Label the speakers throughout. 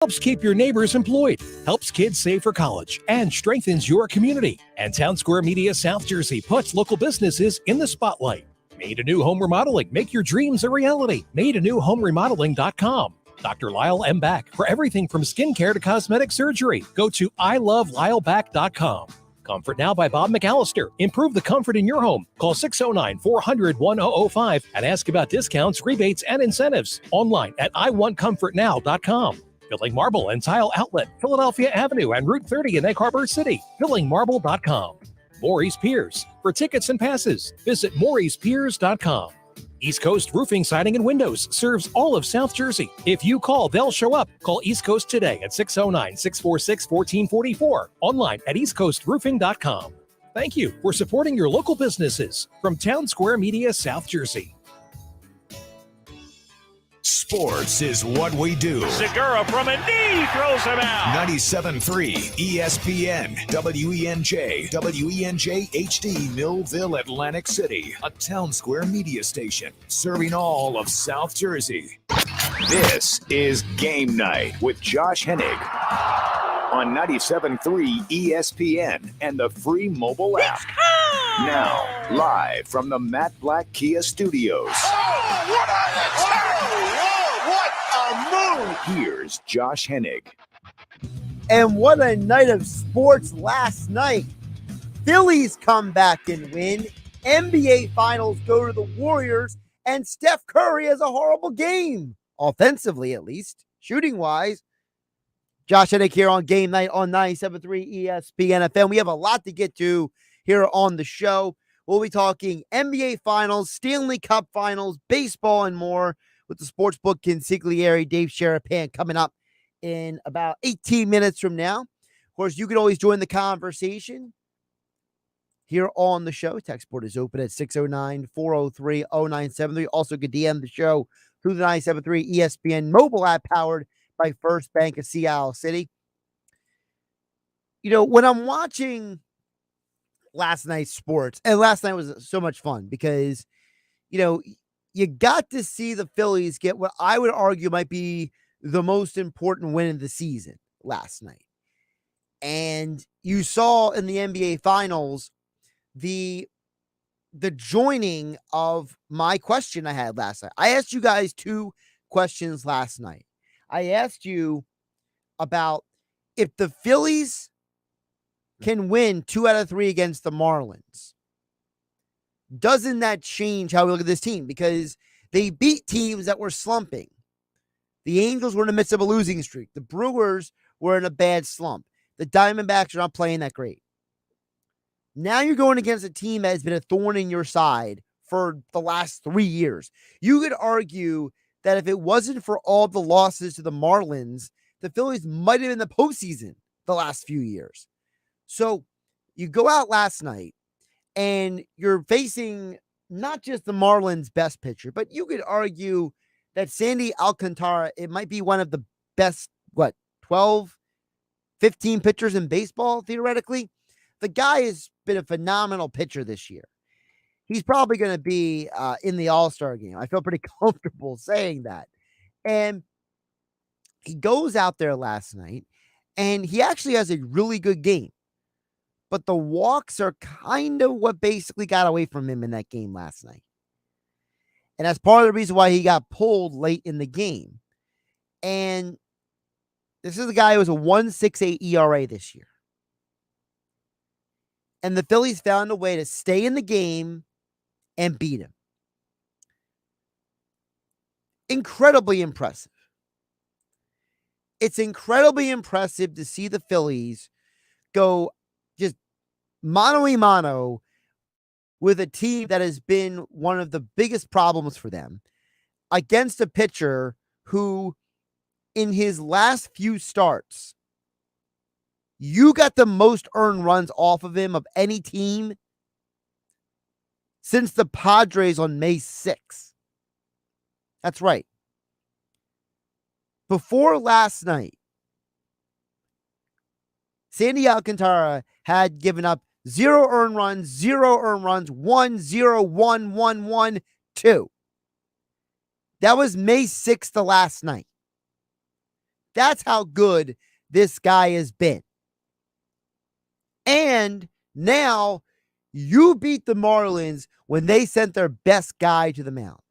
Speaker 1: helps keep your neighbors employed, helps kids save for college, and strengthens your community. And Town Square Media South Jersey puts local businesses in the spotlight. Made Anew Home Remodeling. Make your dreams a reality. MadeAnewHomeRemodeling.com. Dr. Lyle M. Back. For everything from skincare to cosmetic surgery, go to ILoveLyleBack.com. Comfort Now by Bob McAllister. Improve the comfort in your home. Call 609-400-1005 and ask about discounts, rebates, and incentives. Online at IWantComfortNow.com. Filling Marble and Tile Outlet, Philadelphia Avenue and Route 30 in Egg Harbor City. FillingMarble.com. Maurice Piers. For tickets and passes, visit MauricePiers.com. East Coast Roofing, Siding, and Windows serves all of South Jersey. If you call, they'll show up. Call East Coast today at 609-646-1444. Online at eastcoastroofing.com. Thank you for supporting your local businesses from Town Square Media South Jersey.
Speaker 2: Sports is what we do.
Speaker 3: Segura from a knee throws him out.
Speaker 2: 97.3 ESPN, WENJ, WENJ HD, Millville, Atlantic City, a Town Square media station serving all of South Jersey. This is Game Night with Josh Hennig on 97.3 ESPN and the free mobile app. Now, live from the Matt Black Kia Studios.
Speaker 4: Oh, what a move!
Speaker 2: Here's Josh Hennig.
Speaker 5: And what a night of sports last night. Phillies come back and win. NBA Finals go to the Warriors. And Steph Curry has a horrible game. Offensively, at least. Shooting-wise. Josh Hennig here on Game Night on 97.3 ESPN FM. We have a lot to get to here on the show. We'll be talking NBA Finals, Stanley Cup Finals, baseball, and more with the Sportsbook Consigliere Dave Sharapan coming up in about 18 minutes from now. Of course, you can always join the conversation here on the show. Text board is open at 609-403-0973. Also, you can DM the show through the 97.3 ESPN mobile app powered by First Bank of Seattle City. You know, when I'm watching last night's sports, and last night was so much fun because, you know, you got to see the Phillies get what I would argue might be the most important win of the season last night. And you saw in the NBA Finals the joining of my question I had last night. I asked you guys two questions last night. I asked you about if the Phillies can win 2 out of 3 against the Marlins, doesn't that change how we look at this team? Because they beat teams that were slumping. The Angels were in the midst of a losing streak. The Brewers were in a bad slump. The Diamondbacks are not playing that great. Now you're going against a team that has been a thorn in your side for the last 3 years. You could argue that if it wasn't for all the losses to the Marlins, the Phillies might have been in the postseason the last few years. So you go out last night and you're facing not just the Marlins' best pitcher, but you could argue that Sandy Alcantara, it might be one of the best, 12, 15 pitchers in baseball, theoretically. The guy has been a phenomenal pitcher this year. He's probably going to be in the All-Star game. I feel pretty comfortable saying that. And he goes out there last night, and he actually has a really good game. But the walks are kind of what basically got away from him in that game last night. And that's part of the reason why he got pulled late in the game. And this is a guy who has a 1.68 ERA this year. And the Phillies found a way to stay in the game and beat him. Incredibly impressive. It's incredibly impressive to see the Phillies go just mano-a-mano with a team that has been one of the biggest problems for them against a pitcher who, in his last few starts, you got the most earned runs off of him of any team since the Padres on May 6th. That's right. Before last night, Sandy Alcantara had given up 0 earned runs, 1, 0, 1, 1, 1, 2. That was May 6th, the last night. That's how good this guy has been. And now you beat the Marlins when they sent their best guy to the mound.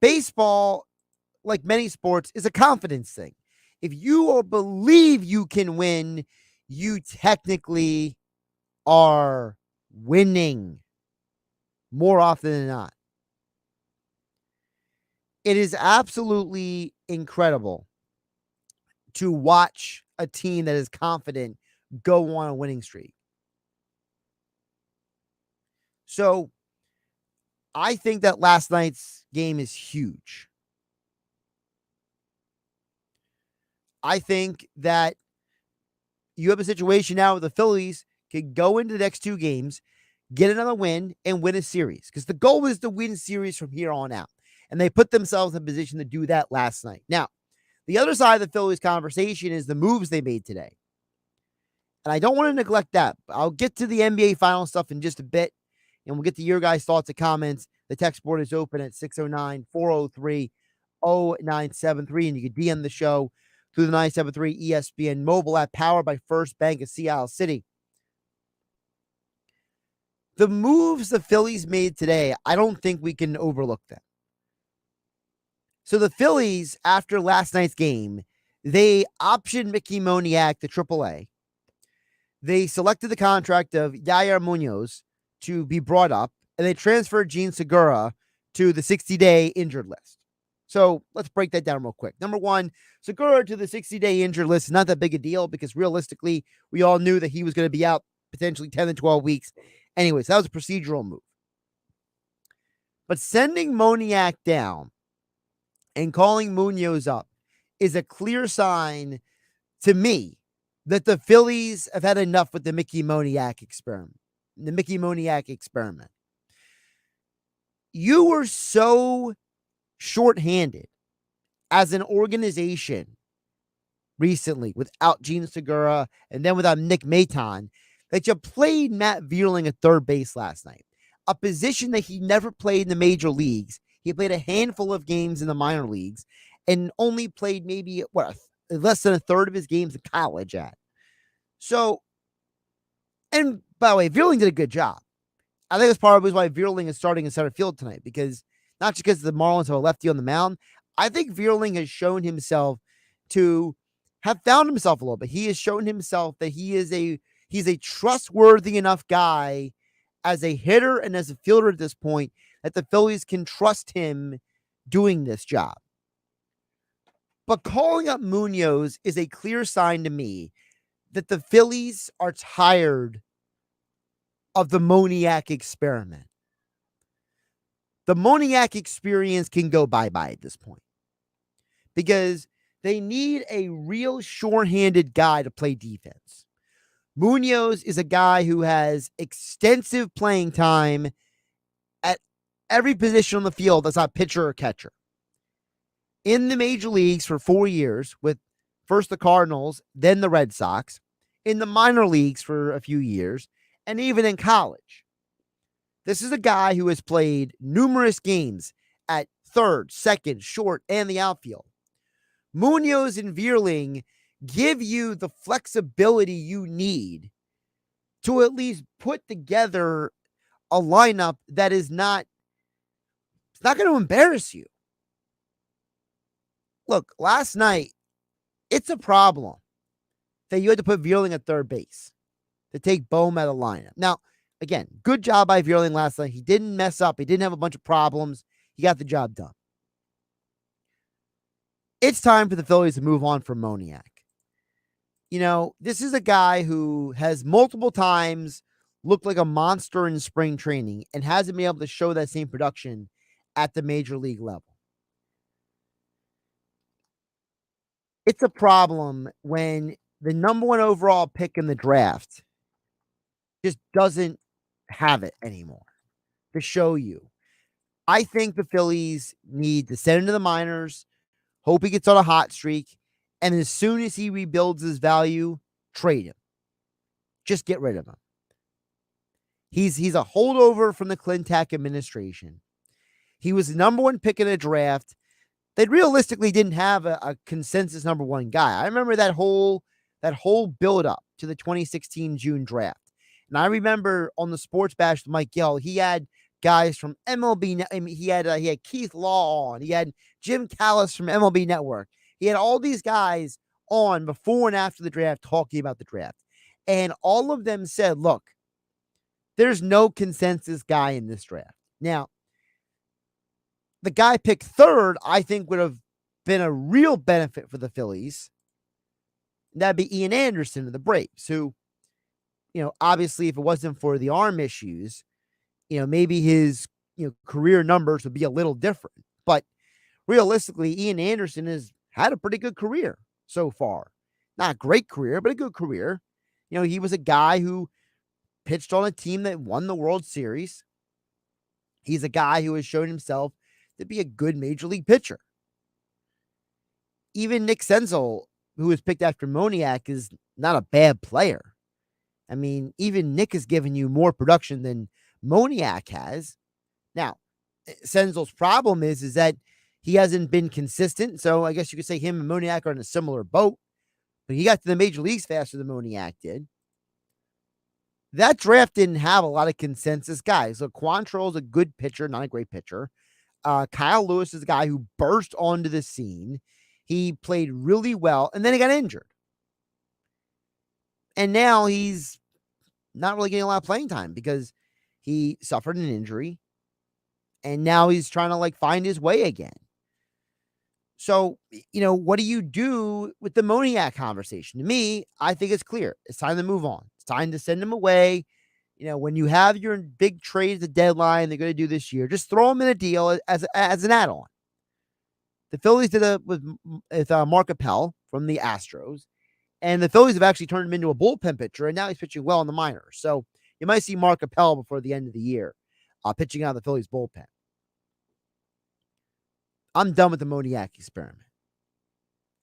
Speaker 5: Baseball, like many sports, is a confidence thing. If you believe you can win, you technically are winning more often than not. It is absolutely incredible to watch a team that is confident go on a winning streak. So I think that last night's game is huge. I think that you have a situation now where the Phillies can go into the next two games, get another win, and win a series. Because the goal is to win series from here on out. And they put themselves in a position to do that last night. Now, the other side of the Phillies conversation is the moves they made today. And I don't want to neglect that. I'll get to the NBA Finals stuff in just a bit. And we'll get to your guys' thoughts and comments. The text board is open at 609-403-0973. And you can DM the show through the 973 ESPN mobile app powered by First Bank of Seattle City. The moves the Phillies made today, I don't think we can overlook them. So the Phillies, after last night's game, they optioned Mickey Moniak to AAA. They selected the contract of Yair Munoz to be brought up, and they transferred Gene Segura to the 60-day injured list. So let's break that down real quick. Number one, Segura to the 60-day injured list is not that big a deal because realistically, we all knew that he was going to be out potentially 10 to 12 weeks. Anyways, that was a procedural move. But sending Moniak down and calling Munoz up is a clear sign to me that the Phillies have had enough with the Mickey Moniak experiment. You were so shorthanded as an organization recently without Gene Segura and then without Nick Maton that you played Matt Vierling at third base last night, a position that he never played in the major leagues. He played a handful of games in the minor leagues and only played maybe less than a third of his games in college at. So, and by the way, Vierling did a good job. I think that's part of the reason why Vierling is starting in center field tonight, because not just because the Marlins have a lefty on the mound. I think Vierling has shown himself to have found himself a little bit. He has shown himself that he's a trustworthy enough guy as a hitter and as a fielder at this point that the Phillies can trust him doing this job. But calling up Munoz is a clear sign to me that the Phillies are tired of the Moniak experiment. The Moniak experience can go bye-bye at this point because they need a real short-handed guy to play defense. Munoz is a guy who has extensive playing time at every position on the field that's not pitcher or catcher. In the major leagues for 4 years with first the Cardinals, then the Red Sox, in the minor leagues for a few years, and even in college. This is a guy who has played numerous games at third, second, short, and the outfield. Munoz and Vierling give you the flexibility you need to at least put together a lineup that is not going to embarrass you. Look, last night, it's a problem that you had to put Vierling at third base to take Bohm out of the lineup. Now, again, good job by Vierling last night. He didn't mess up. He didn't have a bunch of problems. He got the job done. It's time for the Phillies to move on from Moniak. You know, this is a guy who has multiple times looked like a monster in spring training and hasn't been able to show that same production at the major league level. It's a problem when the number one overall pick in the draft just doesn't have it anymore to show you. I think the Phillies need to send him to the minors, hope he gets on a hot streak, and as soon as he rebuilds his value, trade him. Just get rid of him. He's a holdover from the Clintack administration. He was the number one pick in the draft. they realistically didn't have a consensus number one guy. I remember that whole build up to the 2016 June draft. And I remember on the Sports Bash with Mike Gill, he had guys from MLB. I mean, he had Keith Law on. He had Jim Callis from MLB Network. He had all these guys on before and after the draft talking about the draft. And all of them said, look, there's no consensus guy in this draft. Now, the guy picked third, I think, would have been a real benefit for the Phillies. That'd be Ian Anderson of the Braves, who, obviously, if it wasn't for the arm issues, maybe his, career numbers would be a little different. But realistically, Ian Anderson has had a pretty good career so far. Not a great career, but a good career. He was a guy who pitched on a team that won the World Series. He's a guy who has shown himself to be a good major league pitcher. Even Nick Senzel, who was picked after Moniak, is not a bad player. I mean, even Nick has given you more production than Moniak has. Now, Senzel's problem is that he hasn't been consistent. So I guess you could say him and Moniak are in a similar boat. But he got to the major leagues faster than Moniak did. That draft didn't have a lot of consensus guys. So Quantrill's a good pitcher, not a great pitcher. Kyle Lewis is a guy who burst onto the scene. He played really well, and then he got injured. And now he's not really getting a lot of playing time because he suffered an injury, and now he's trying to find his way again. So, what do you do with the Moniak conversation? To me, I think it's clear. It's time to move on. It's time to send him away. When you have your big trade at the deadline, they're going to do this year, just throw him in a deal as an add-on. The Phillies did it with Mark Appel from the Astros, and the Phillies have actually turned him into a bullpen pitcher, and now he's pitching well in the minors. So you might see Mark Appel before the end of the year pitching out of the Phillies bullpen. I'm done with the Moniak experiment.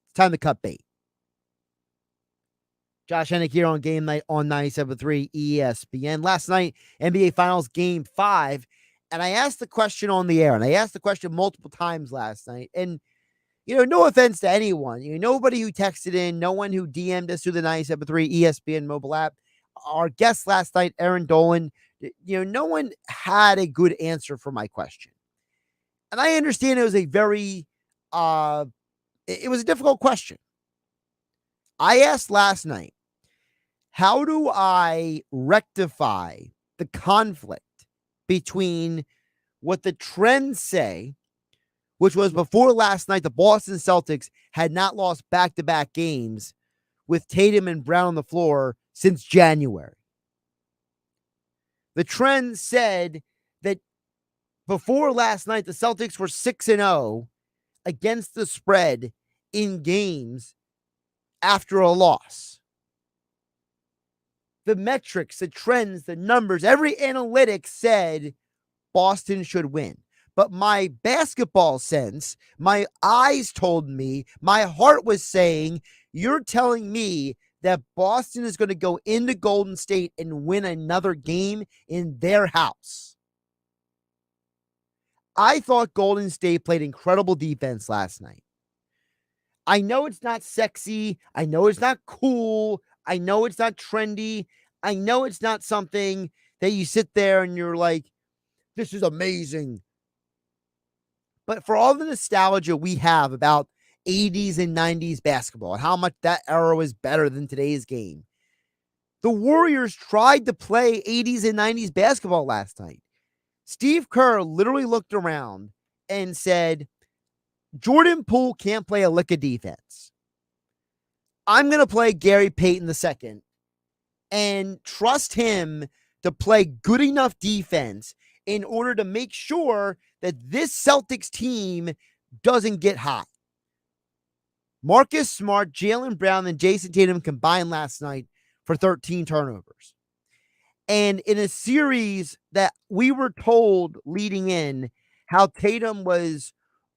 Speaker 5: It's time to cut bait. Josh Hennig here on Game Night on 97.3 ESPN. Last night, NBA Finals Game 5, and I asked the question on the air, and I asked the question multiple times last night, and, no offense to anyone, nobody who texted in, no one who DM'd us through the 97.3 ESPN mobile app, our guest last night, Aaron Dolan, no one had a good answer for my question. And I understand it was a very, it was a difficult question. I asked last night, how do I rectify the conflict between what the trends say, which was before last night, the Boston Celtics had not lost back-to-back games with Tatum and Brown on the floor since January. The trend said that before last night, the Celtics were 6-0 against the spread in games after a loss. The metrics, the trends, the numbers, every analytic said Boston should win. But my basketball sense, my eyes told me, my heart was saying, you're telling me that Boston is going to go into Golden State and win another game in their house. I thought Golden State played incredible defense last night. I know it's not sexy. I know it's not cool. I know it's not trendy. I know it's not something that you sit there and you're like, this is amazing. But for all the nostalgia we have about 80s and 90s basketball and how much that era was better than today's game, the Warriors tried to play 80s and 90s basketball last night. Steve Kerr literally looked around and said, Jordan Poole can't play a lick of defense. I'm going to play Gary Payton II and trust him to play good enough defense in order to make sure that this Celtics team doesn't get hot. Marcus Smart, Jaylen Brown, and Jason Tatum combined last night for 13 turnovers. And in a series that we were told leading in how Tatum was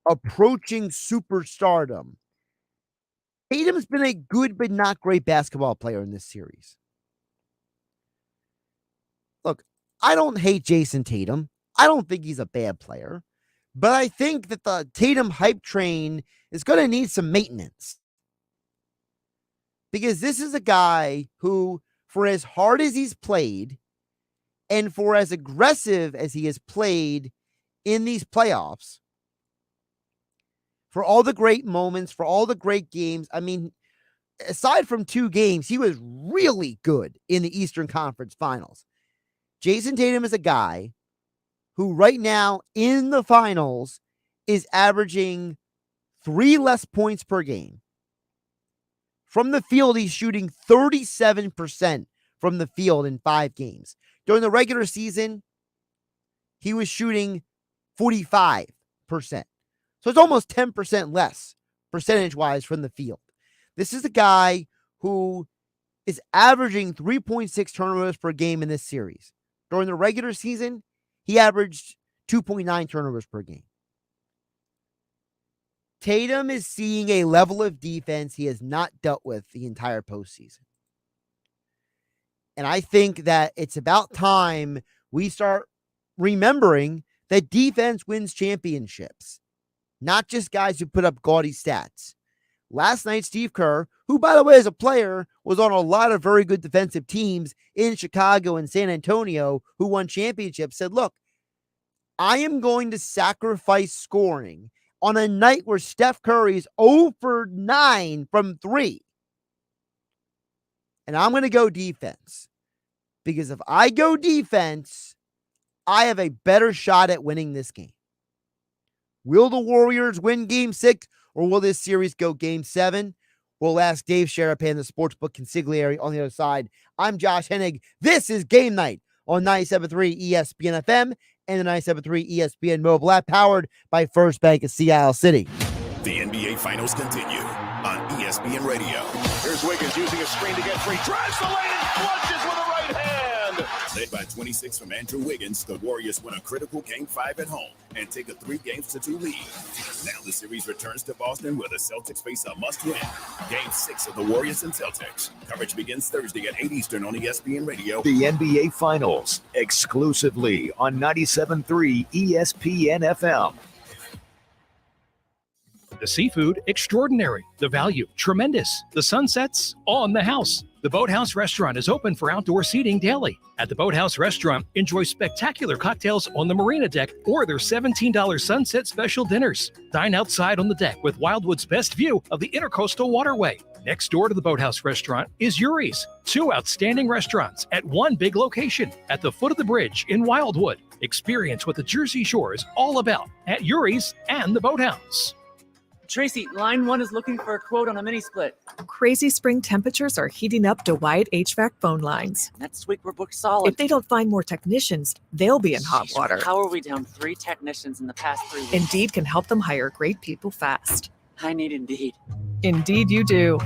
Speaker 5: approaching superstardom, Tatum's been a good but not great basketball player in this series. Look, I don't hate Jason Tatum. I don't think he's a bad player. But I think that the Tatum hype train is going to need some maintenance. Because this is a guy who, for as hard as he's played and for as aggressive as he has played in these playoffs, for all the great moments, for all the great games, I mean, aside from 2 games, he was really good in the Eastern Conference Finals. Jason Tatum is a guy who right now in the finals is averaging 3 less points per game. From the field, he's shooting 37% from the field in 5 games. During the regular season, he was shooting 45%. So it's almost 10% less percentage-wise from the field. This is a guy who is averaging 3.6 turnovers per game in this series. During the regular season, he averaged 2.9 turnovers per game. Tatum is seeing a level of defense he has not dealt with the entire postseason. And I think that it's about time we start remembering that defense wins championships, not just guys who put up gaudy stats. Last night, Steve Kerr, who, by the way, as a player, was on a lot of very good defensive teams in Chicago and San Antonio who won championships, said, look, I am going to sacrifice scoring on a night where Steph Curry's 0 for 9 from 3. And I'm going to go defense. Because if I go defense, I have a better shot at winning this game. Will the Warriors win Game 6, or will this series go Game 7? We'll ask Dave Sharapan, the Sportsbook Consigliere, on the other side. I'm Josh Hennig. This is Game Night on 97.3 ESPN FM and the 97.3 ESPN mobile app, powered by First Bank of Sea City.
Speaker 2: The NBA Finals continue on ESPN Radio.
Speaker 3: Here's Wiggins using a screen to get free. Drives the lane and flushes with a right hand.
Speaker 2: Led by 26 from Andrew Wiggins, the Warriors win a critical Game 5 at home and take a 3-2 lead. Now the series returns to Boston, where the Celtics face a must-win. Game 6 of the Warriors and Celtics. Coverage begins Thursday at 8 Eastern on ESPN Radio. The NBA Finals, exclusively on 97.3 ESPN FM.
Speaker 1: The seafood, extraordinary. The value, tremendous. The sunsets, on the house. The Boathouse Restaurant is open for outdoor seating daily. At the Boathouse Restaurant, enjoy spectacular cocktails on the marina deck or their $17 sunset special dinners. Dine outside on the deck with Wildwood's best view of the Intercoastal Waterway. Next door to the Boathouse Restaurant is Yuri's, 2 outstanding restaurants at one big location at the foot of the bridge in Wildwood. Experience what the Jersey Shore is all about at Yuri's and the Boathouse.
Speaker 6: Tracy, line 1 is looking for a quote on a mini split.
Speaker 7: Crazy spring temperatures are heating up DeWyatt HVAC phone lines.
Speaker 6: Next week we're booked solid.
Speaker 7: If they don't find more technicians, they'll be in hot water.
Speaker 6: How are we down 3 technicians in the past 3 weeks?
Speaker 7: Indeed can help them hire great people fast.
Speaker 6: I need Indeed.
Speaker 7: Indeed you do.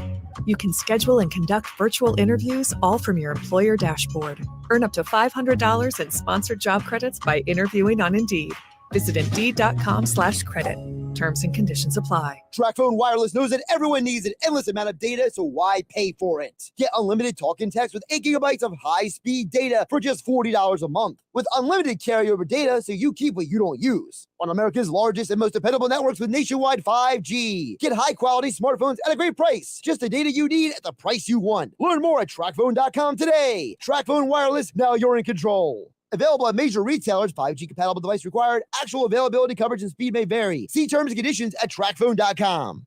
Speaker 7: You can schedule and conduct virtual interviews all from your employer dashboard. Earn up to $500 in sponsored job credits by interviewing on Indeed. Visit Indeed.com/credit. Terms and conditions apply.
Speaker 5: TracFone Wireless knows that everyone needs an endless amount of data, so why pay for it? Get unlimited talk and text with 8 gigabytes of high-speed data for just $40 a month. With unlimited carryover data, so you keep what you don't use. On America's largest and most dependable networks with nationwide 5G. Get high-quality smartphones at a great price. Just the data you need at the price you want. Learn more at TracFone.com today. TracFone Wireless, now you're in control. Available at major retailers. 5G compatible device required. Actual availability, coverage, and speed may vary. See terms and conditions at TracFone.com.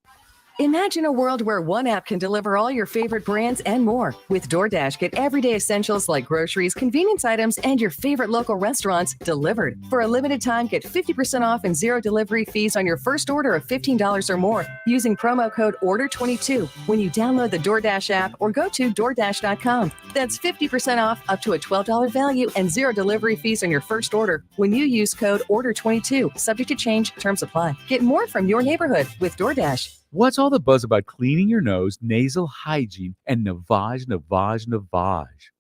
Speaker 8: Imagine a world where one app can deliver all your favorite brands and more. With DoorDash, get everyday essentials like groceries, convenience items, and your favorite local restaurants delivered. For a limited time, get 50% off and 0 delivery fees on your first order of $15 or more using promo code ORDER22 when you download the DoorDash app or go to DoorDash.com. That's 50% off up to a $12 value and 0 delivery fees on your first order when you use code ORDER22. Subject to change. Terms apply. Get more from your neighborhood with DoorDash.
Speaker 9: What's all the buzz about cleaning your nose, nasal hygiene, and navage?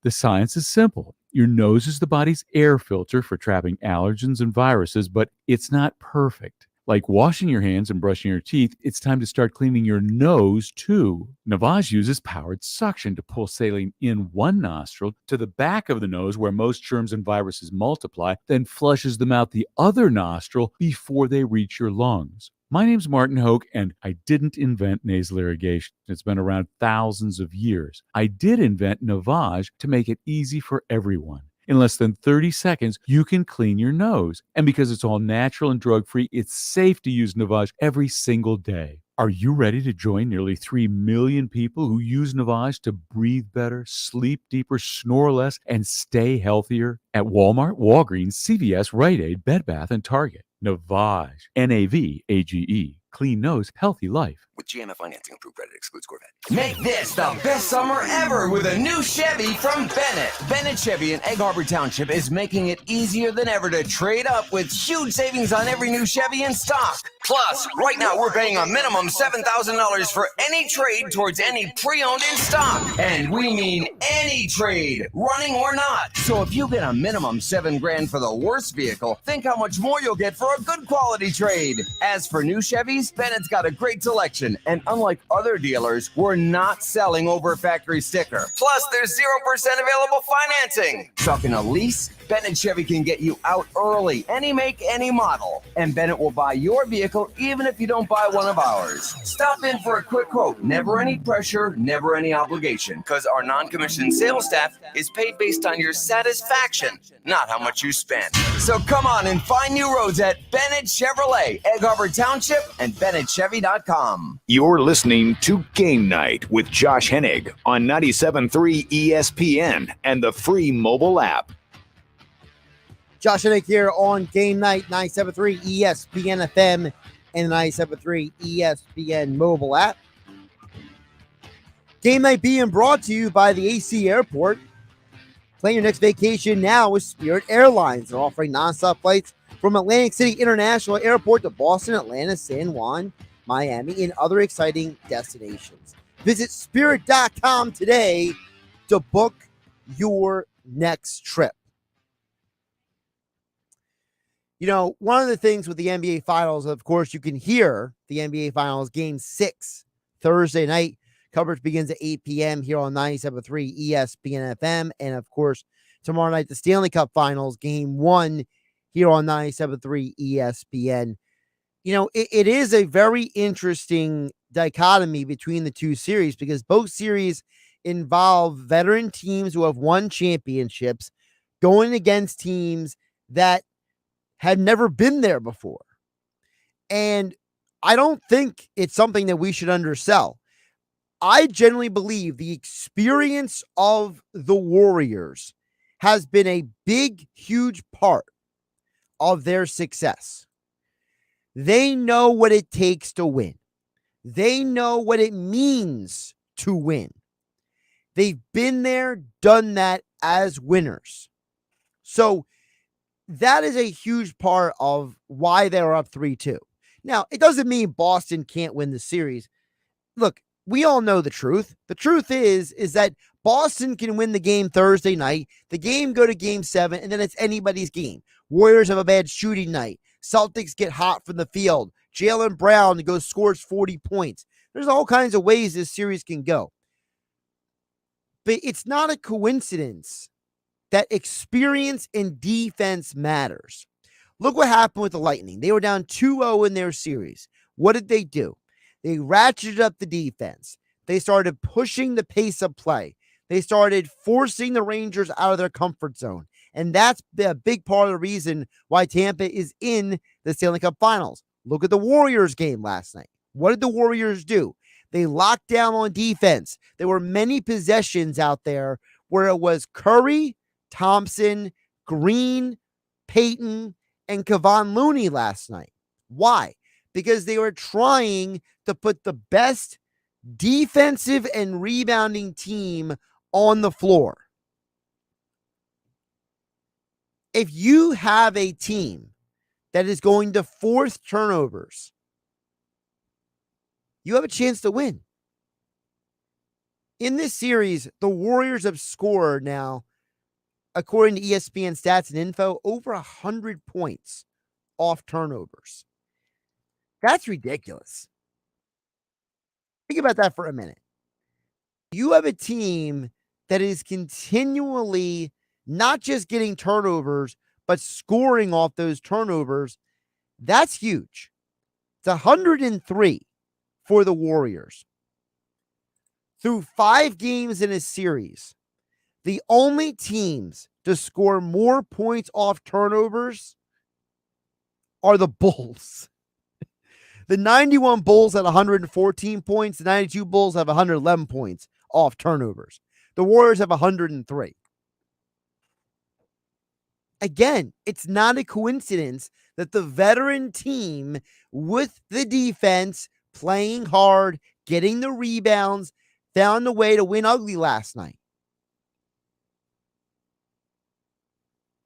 Speaker 9: The science is simple. Your nose is the body's air filter for trapping allergens and viruses, but it's not perfect. Like washing your hands and brushing your teeth, it's time to start cleaning your nose too. Navage uses powered suction to pull saline in one nostril to the back of the nose where most germs and viruses multiply, then flushes them out the other nostril before they reach your lungs. My name's Martin Hoke, and I didn't invent nasal irrigation. It's been around thousands of years. I did invent Navage to make it easy for everyone. In less than 30 seconds, you can clean your nose. And because it's all natural and drug-free, it's safe to use Navage every single day. Are you ready to join nearly 3 million people who use Navage to breathe better, sleep deeper, snore less, and stay healthier? At Walmart, Walgreens, CVS, Rite Aid, Bed Bath, and Target. Navage. Navage. Clean nose, healthy life.
Speaker 10: With GMF financing, approved credit excludes Corvette. Make this the best summer ever with a new Chevy from Bennett. Bennett Chevy in Egg Harbor Township is making it easier than ever to trade up with huge savings on every new Chevy in stock. Plus, right now we're paying a minimum $7,000 for any trade towards any pre-owned in stock. And we mean any trade, running or not. So if you get a minimum $7,000 for the worst vehicle, think how much more you'll get for a good quality trade. As for new Chevys, Bennett's got a great selection, and unlike other dealers, we're not selling over factory sticker. Plus, there's 0% available financing. Talking a lease? Bennett Chevy can get you out early, any make, any model. And Bennett will buy your vehicle even if you don't buy one of ours. Stop in for a quick quote. Never any pressure, never any obligation, because our non-commissioned sales staff is paid based on your satisfaction, not how much you spend. So come on and find new roads at Bennett Chevrolet, Egg Harbor Township, and BennettChevy.com.
Speaker 2: You're listening to Game Night with Josh Hennig on 97.3 ESPN and the free mobile app.
Speaker 5: Josh Hennig here on Game Night, 97.3 ESPN FM and the 97.3 ESPN mobile app. Game Night being brought to you by the AC Airport. Plan your next vacation now with Spirit Airlines. They're offering nonstop flights from Atlantic City International Airport to Boston, Atlanta, San Juan, Miami, and other exciting destinations. Visit spirit.com today to book your next trip. You know, one of the things with the NBA Finals, of course, you can hear the NBA Finals Game 6 Thursday night. Coverage begins at 8 p.m. here on 97.3 ESPN FM. And, of course, tomorrow night, the Stanley Cup Finals Game 1 here on 97.3 ESPN. You know, it is a very interesting dichotomy between the two series because both series involve veteran teams who have won championships going against teams that had never been there before. And I don't think it's something that we should undersell. I generally believe the experience of the Warriors has been a big, huge part of their success. They know what it takes to win. They know what it means to win. They've been there, done that as winners. So that is a huge part of why they're up 3-2. Now, it doesn't mean Boston can't win the series. Look, we all know the truth. The truth is that Boston can win the game Thursday night, the game go to game 7, and then it's anybody's game. Warriors have a bad shooting night. Celtics get hot from the field. Jaylen Brown scores 40 points. There's all kinds of ways this series can go. But it's not a coincidence that experience and defense matters. Look what happened with the Lightning. They were down 2-0 in their series. What did they do? They ratcheted up the defense. They started pushing the pace of play. They started forcing the Rangers out of their comfort zone. And that's a big part of the reason why Tampa is in the Stanley Cup Finals. Look at the Warriors game last night. What did the Warriors do? They locked down on defense. There were many possessions out there where it was Curry, Thompson, Green, Payton, and Kevon Looney last night. Why? Because they were trying to put the best defensive and rebounding team on the floor. If you have a team that is going to force turnovers, you have a chance to win. In this series, the Warriors have scored now, according to ESPN stats and info, over 100 points off turnovers. That's ridiculous. Think about that for a minute. You have a team that is continually not just getting turnovers, but scoring off those turnovers. That's huge. It's 103 for the Warriors. Through 5 games in a series, the only teams to score more points off turnovers are the Bulls. The 91 Bulls had 114 points. The 92 Bulls have 111 points off turnovers. The Warriors have 103. Again, it's not a coincidence that the veteran team with the defense playing hard, getting the rebounds, found a way to win ugly last night.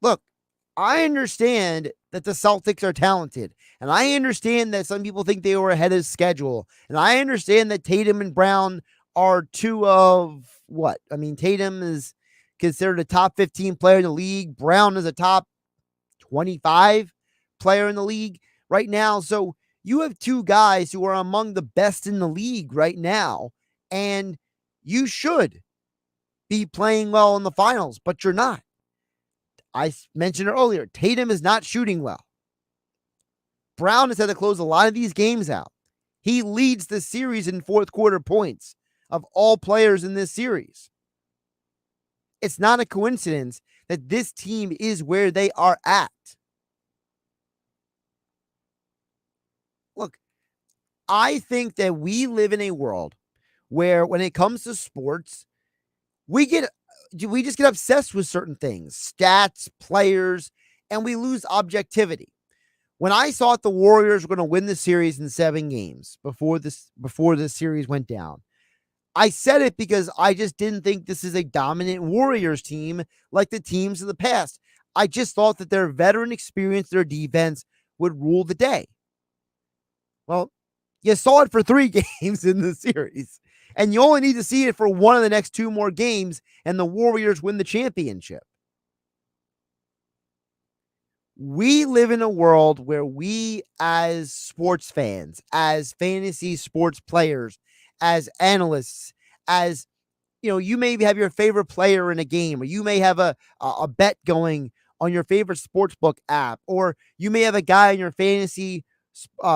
Speaker 5: Look, I understand that the Celtics are talented, and I understand that some people think they were ahead of schedule, and I understand that Tatum and Brown are two of what? I mean, Tatum is considered a top 15 player in the league. Brown is a top 25 player in the league right now. So you have two guys who are among the best in the league right now, and you should be playing well in the finals, but you're not. I mentioned earlier, Tatum is not shooting well. Brown has had to close a lot of these games out. He leads the series in fourth quarter points of all players in this series. It's not a coincidence that this team is where they are at. Look, I think that we live in a world where when it comes to sports, we just get obsessed with certain things, stats, players, and we lose objectivity. When I thought the Warriors were going to win the series in 7 games before this series went down, I said it because I just didn't think this is a dominant Warriors team like the teams of the past. I just thought that their veteran experience, their defense would rule the day. Well, you saw it for 3 games in the series, and you only need to see it for one of the next 2 more games, and the Warriors win the championship. We live in a world where we, as sports fans, as fantasy sports players, as analysts, as you may have your favorite player in a game, or you may have a bet going on your favorite sportsbook app, or you may have a guy on your fantasy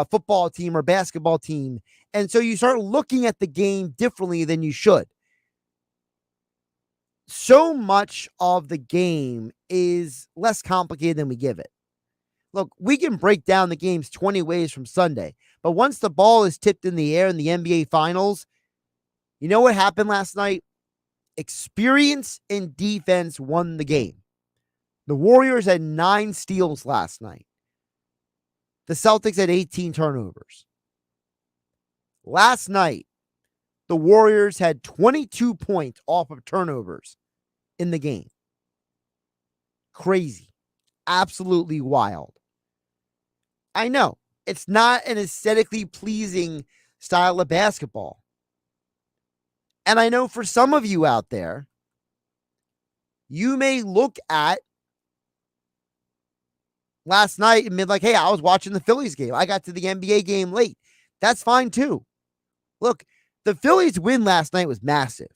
Speaker 5: football team or basketball team. And so you start looking at the game differently than you should. So much of the game is less complicated than we give it. Look, we can break down the games 20 ways from Sunday, but once the ball is tipped in the air in the NBA Finals, you know what happened last night? Experience and defense won the game. The Warriors had 9 steals last night. The Celtics had 18 turnovers. Last night, the Warriors had 22 points off of turnovers in the game. Crazy. Absolutely wild. I know it's not an aesthetically pleasing style of basketball. And I know for some of you out there, you may look at last night and be like, hey, I was watching the Phillies game. I got to the NBA game late. That's fine too. Look, the Phillies win last night was massive.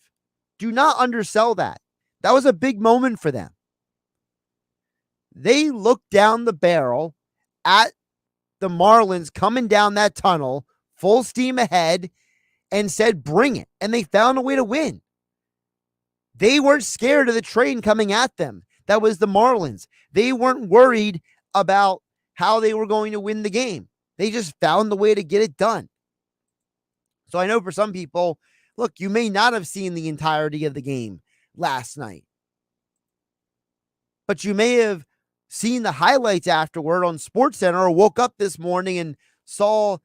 Speaker 5: Do not undersell that. That was a big moment for them. They looked down the barrel at the Marlins coming down that tunnel, full steam ahead, and said, bring it. And they found a way to win. They weren't scared of the train coming at them. That was the Marlins. They weren't worried about how they were going to win the game. They just found the way to get it done. So I know for some people, look, you may not have seen the entirety of the game last night, but you may have seen the highlights afterward on SportsCenter, or woke up this morning and saw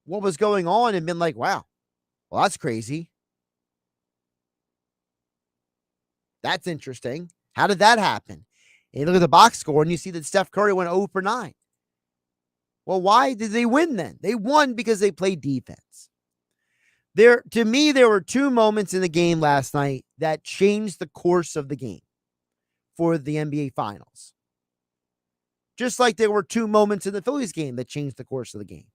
Speaker 5: what was going on and been like, wow, well, that's crazy. That's interesting. How did that happen? And you look at the box score and you see that Steph Curry went 0 for 9. Well, why did they win then? They won because they played defense. To me, there were 2 moments in the game last night that changed the course of the game for the NBA Finals. Just like there were 2 moments in the Phillies game that changed the course of the game.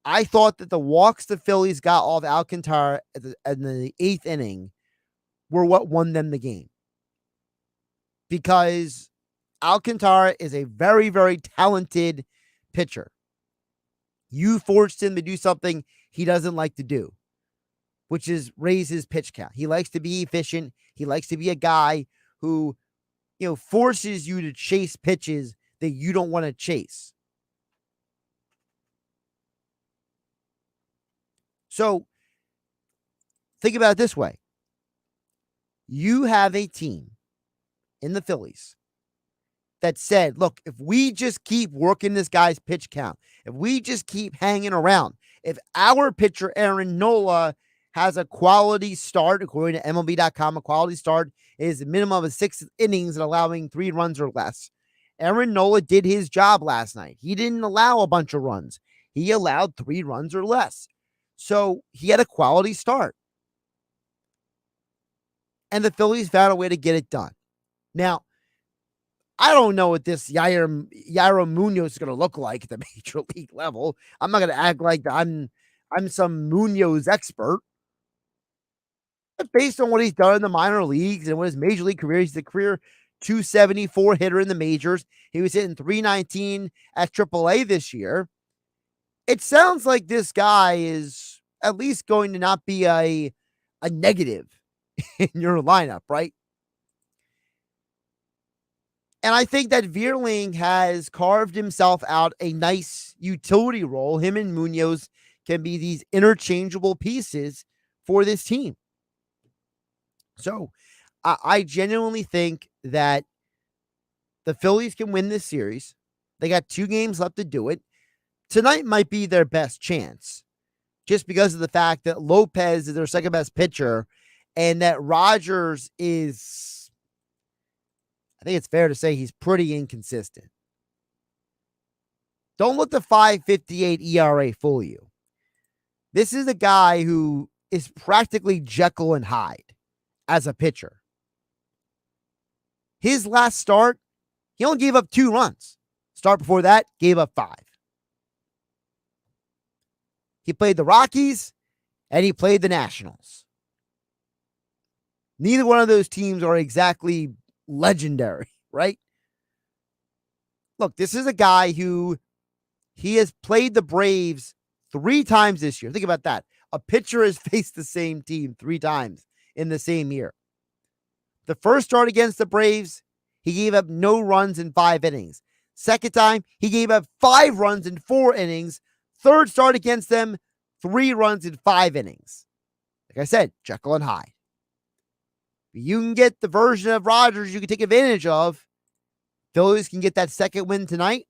Speaker 5: I thought that the walks the Phillies got off Alcantara in the 8th inning were what won them the game. Because Alcantara is a very, very talented pitcher. You forced him to do something he doesn't like to do, which is raise his pitch count. He likes to be efficient. He likes to be a guy who, forces you to chase pitches that you don't want to chase. So think about it this way. You have a team in the Phillies that said, look, if we just keep working this guy's pitch count, if we just keep hanging around, if our pitcher, Aaron Nola, has a quality start, according to MLB.com, a quality start is a minimum of 6 innings and allowing 3 runs or less. Aaron Nola did his job last night. He didn't allow a bunch of runs. He allowed 3 runs or less. So he had a quality start. And the Phillies found a way to get it done. Now, I don't know what this Yairo Munoz is going to look like at the major league level. I'm not going to act like I'm some Munoz expert. But based on what he's done in the minor leagues and what his major league career, he's a career 274 hitter in the majors. He was hitting 319 at AAA this year. It sounds like this guy is at least going to not be a negative in your lineup, right? And I think that Vierling has carved himself out a nice utility role. Him and Munoz can be these interchangeable pieces for this team. So I genuinely think that the Phillies can win this series. They got 2 games left to do it. Tonight might be their best chance just because of the fact that Lopez is their second best pitcher and that Rogers is, I think it's fair to say he's pretty inconsistent. Don't let the 5.58 ERA fool you. This is a guy who is practically Jekyll and Hyde as a pitcher. His last start, he only gave up 2 runs. Start before that, gave up 5. He played the Rockies and he played the Nationals. Neither one of those teams are exactly legendary, right? Look, this is a guy who he has played the Braves 3 times this year. Think about that. A pitcher has faced the same team 3 times in the same year. The first start against the Braves, he gave up no runs in 5 innings. Second time, he gave up 5 runs in 4 innings. Third start against them, 3 runs in 5 innings. Like I said, Jekyll and Hyde. You can get the version of Rogers you can take advantage of. Phillies can get that second win tonight,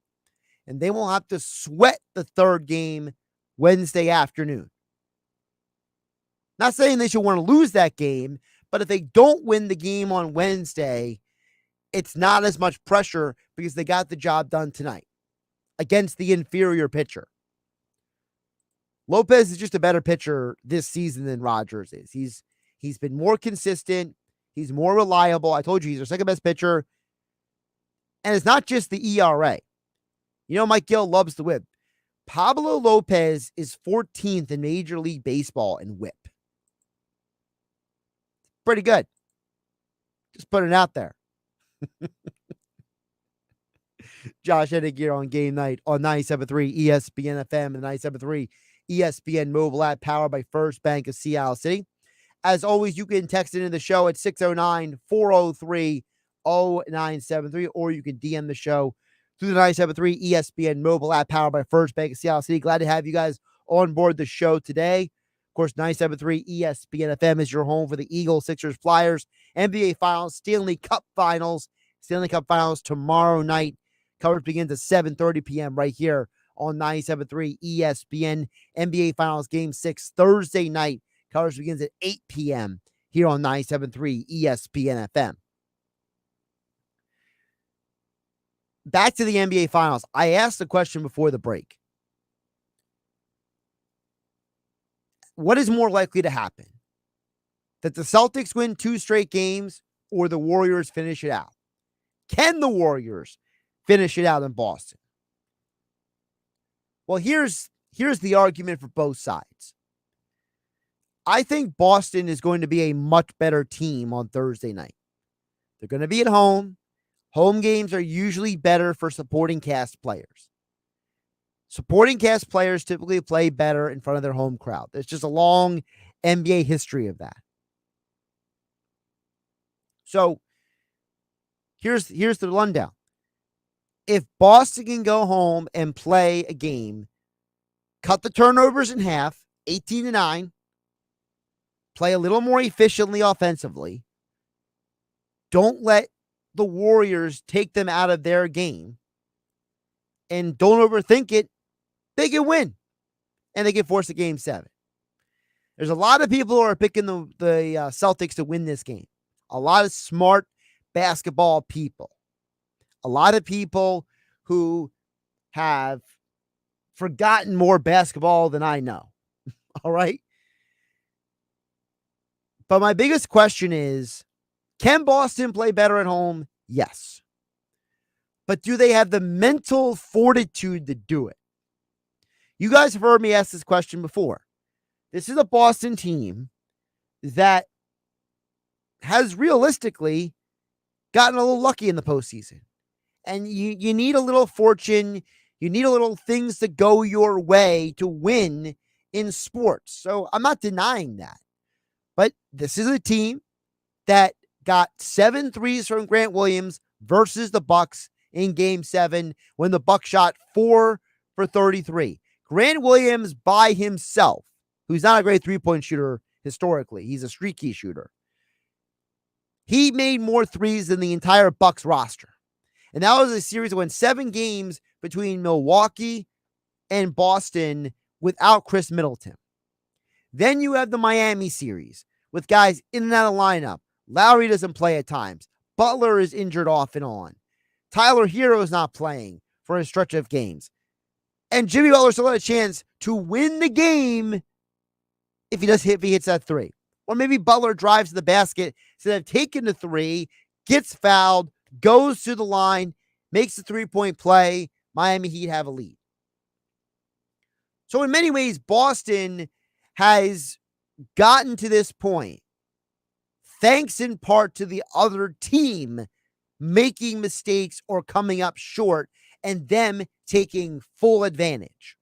Speaker 5: and they won't have to sweat the 3rd game Wednesday afternoon. Not saying they should want to lose that game, but if they don't win the game on Wednesday, it's not as much pressure because they got the job done tonight against the inferior pitcher. Lopez is just a better pitcher this season than Rogers is. He's been more consistent. He's more reliable. I told you he's our second best pitcher. And it's not just the ERA. You know, Mike Gill loves the whip. Pablo Lopez is 14th in Major League Baseball in whip. Pretty good. Just put it out there. Josh Hennig here on Game Night on 97.3 ESPN FM and 97.3 ESPN mobile app powered by First Bank of Seattle City. As always, you can text into the show at 609-403-0973, or you can DM the show through the 97.3 ESPN mobile app powered by First Bank of Seattle City. Glad to have you guys on board the show today. Of course, 97.3 ESPN FM is your home for the Eagles, Sixers, Flyers, NBA Finals, Stanley Cup Finals. Stanley Cup Finals tomorrow night. Coverage begins at 7:30 p.m. right here on 97.3 ESPN. NBA Finals Game 6 Thursday night. Coverage begins at 8 p.m. here on 97.3 ESPN FM. Back to the NBA Finals. I asked the question before the break. What is more likely to happen? That the Celtics win 2 straight games or the Warriors finish it out? Can the Warriors finish it out in Boston? Well, here's here's the argument for both sides. I think Boston is going to be a much better team on Thursday night. They're going to be at home. Home games are usually better for supporting cast players. Supporting cast players typically play better in front of their home crowd. There's just a long NBA history of that. So here's the rundown. If Boston can go home and play a game, cut the turnovers in half, 18-9, play a little more efficiently offensively, don't let the Warriors take them out of their game, and don't overthink it, they can win. And they can force a game 7. There's a lot of people who are picking the Celtics to win this game. A lot of smart basketball people. A lot of people who have forgotten more basketball than I know. All right? But my biggest question is, can Boston play better at home? Yes. But do they have the mental fortitude to do it? You guys have heard me ask this question before. This is a Boston team that has realistically gotten a little lucky in the postseason. And you need a little fortune. You need a little things to go your way to win in sports. So I'm not denying that. But this is a team that got 7 threes from Grant Williams versus the Bucks in Game 7 when the Bucks shot 4 for 33. Grant Williams by himself, who's not a great three-point shooter historically. He's a streaky shooter. He made more threes than the entire Bucks roster. And that was a series that went 7 games between Milwaukee and Boston without Chris Middleton. Then you have the Miami series with guys in and out of lineup. Lowry doesn't play at times. Butler is injured off and on. Tyler Hero is not playing for a stretch of games. And Jimmy Butler still had a chance to win the game if he hits that 3. Or maybe Butler drives to the basket instead of taking the 3, gets fouled, goes to the line, makes the 3-point play. Miami Heat have a lead. So in many ways, Boston has gotten to this point thanks in part to the other team making mistakes or coming up short and them taking full advantage.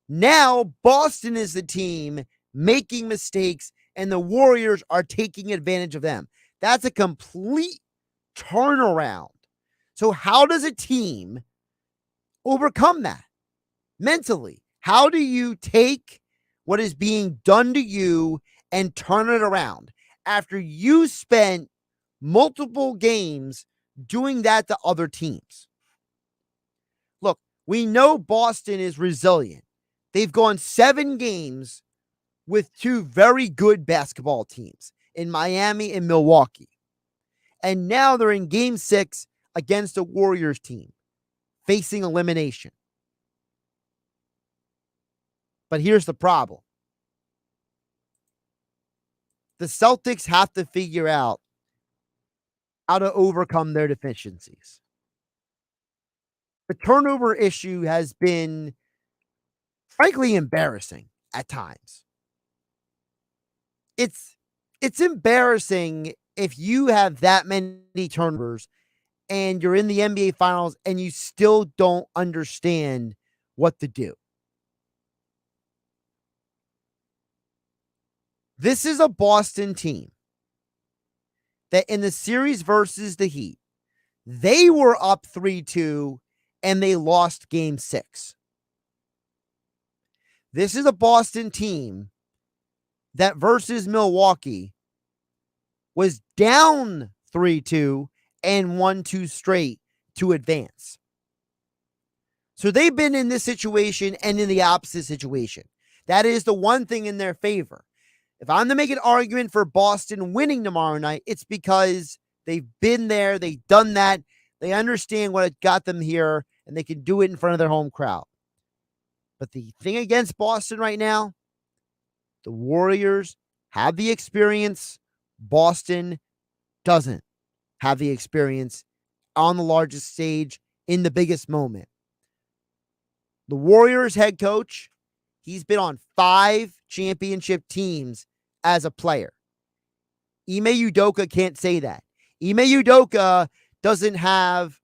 Speaker 5: Now, Boston is the team making mistakes and the Warriors are taking advantage of them. That's a complete turnaround. So how does a team overcome that mentally? How do you take what is being done to you and turn it around after you spent multiple games doing that to other teams? Look, we know Boston is resilient. They've gone 7 games with 2 very good basketball teams in Miami and Milwaukee. And now they're in Game 6 against a Warriors team facing elimination. But here's the problem. The Celtics have to figure out how to overcome their deficiencies. The turnover issue has been, frankly, embarrassing at times. It's embarrassing if you have that many turnovers and you're in the NBA Finals and you still don't understand what to do. This is a Boston team that in the series versus the Heat, they were up 3-2 and they lost Game 6. This is a Boston team that versus Milwaukee was down 3-2 and won 2 straight to advance. So they've been in this situation and in the opposite situation. That is the one thing in their favor. If I'm to make an argument for Boston winning tomorrow night, it's because they've been there, they've done that, they understand what it got them here, and they can do it in front of their home crowd. But the thing against Boston right now, the Warriors have the experience. Boston doesn't have the experience on the largest stage in the biggest moment. The Warriors head coach, he's been on 5 championship teams as a player. Ime Udoka can't say that. Ime Udoka doesn't have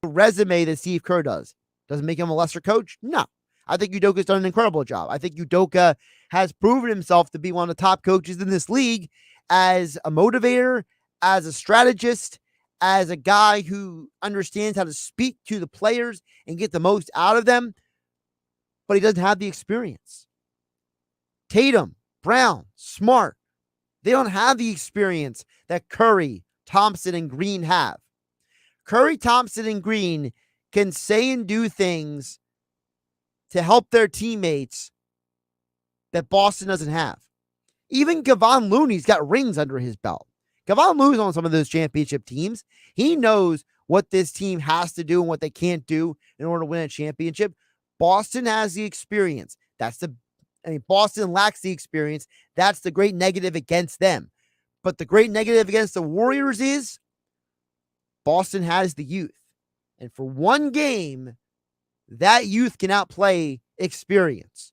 Speaker 5: a resume that Steve Kerr does. Doesn't make him a lesser coach? No. I think Udoka's done an incredible job. I think Udoka has proven himself to be one of the top coaches in this league as a motivator, as a strategist, as a guy who understands how to speak to the players and get the most out of them, but he doesn't have the experience. Tatum, Brown, Smart, they don't have the experience that Curry, Thompson, and Green have. Curry, Thompson, and Green can say and do things to help their teammates that Boston doesn't have. Even Kevon Looney's got rings under his belt. Kevon Looney's on some of those championship teams. He knows what this team has to do and what they can't do in order to win a championship. Boston has the experience. Boston lacks the experience. That's the great negative against them. But the great negative against the Warriors is Boston has the youth. And for one game, that youth can outplay experience.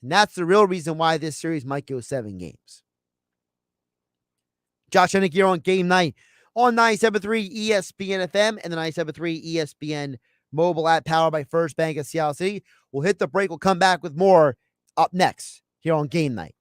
Speaker 5: And that's the real reason why this series might go 7 games. Josh Hennig here on Game Night on 97.3 ESPN FM and the 97.3 ESPN mobile app powered by First Bank of Seattle City. We'll hit the break. We'll come back with more up next here on Game Night.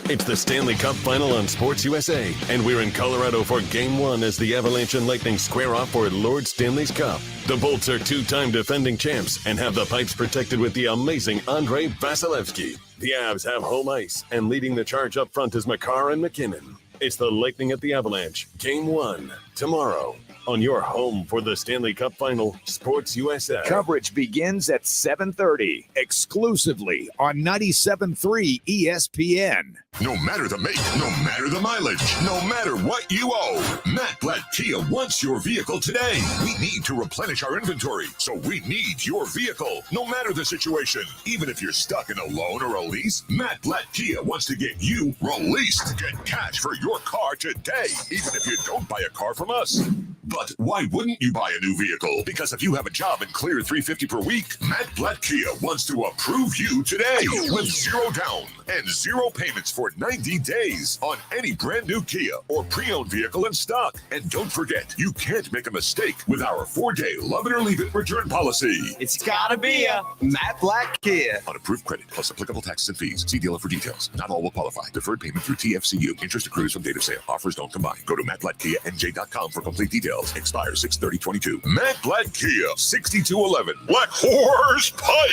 Speaker 11: It's the Stanley Cup Final on Sports USA, and we're in Colorado for Game 1 as the Avalanche and Lightning square off for Lord Stanley's Cup. The Bolts are 2-time defending champs and have the pipes protected with the amazing Andrei Vasilevsky. The Avs have home ice, and leading the charge up front is Makar and McKinnon. It's the Lightning at the Avalanche, Game 1, tomorrow, on your home for the Stanley Cup Final, Sports USA.
Speaker 2: Coverage begins at 7:30, exclusively on 97.3 ESPN.
Speaker 12: No matter the make, no matter the mileage, no matter what you owe, Matt Blatt Kia wants your vehicle today. We need to replenish our inventory, so we need your vehicle, no matter the situation. Even if you're stuck in a loan or a lease, Matt Blatt Kia wants to get you released. Get cash for your car today, even if you don't buy a car from us. But why wouldn't you buy a new vehicle? Because if you have a job and clear $350 per week, Matt Blatt Kia wants to approve you today with 0 down and 0 payments for 90 days on any brand new Kia or pre-owned vehicle in stock. And don't forget, you can't make a mistake with our 4-day love it or leave it return policy.
Speaker 3: It's gotta be a Matt Blatt Kia.
Speaker 12: On approved credit plus applicable taxes and fees. See dealer for details. Not all will qualify. Deferred payment through TFCU. Interest accrues from date of sale. Offers don't combine. Go to mattblattkianj.com for complete details. Expires 6/30/22. Matt Blatt Kia, 6211 Black Horse Pike,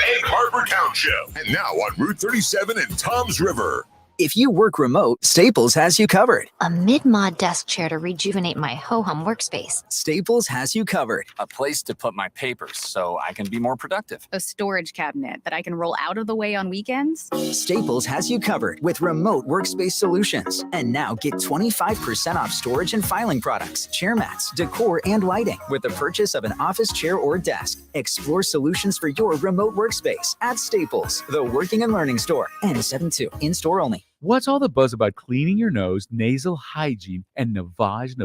Speaker 12: Egg Harbor Township, and now on Route 37 in Toms River.
Speaker 13: If you work remote, Staples has you covered.
Speaker 14: A mid-mod desk chair to rejuvenate my ho-hum workspace.
Speaker 13: Staples has you covered.
Speaker 15: A place to put my papers so I can be more productive.
Speaker 16: A storage cabinet that I can roll out of the way on weekends.
Speaker 13: Staples has you covered with remote workspace solutions. And now get 25% off storage and filing products, chair mats, decor, and lighting with the purchase of an office chair or desk. Explore solutions for your remote workspace at Staples, the working and learning store. N72, in-store only.
Speaker 9: What's all the buzz about cleaning your nose, nasal hygiene, and Navage?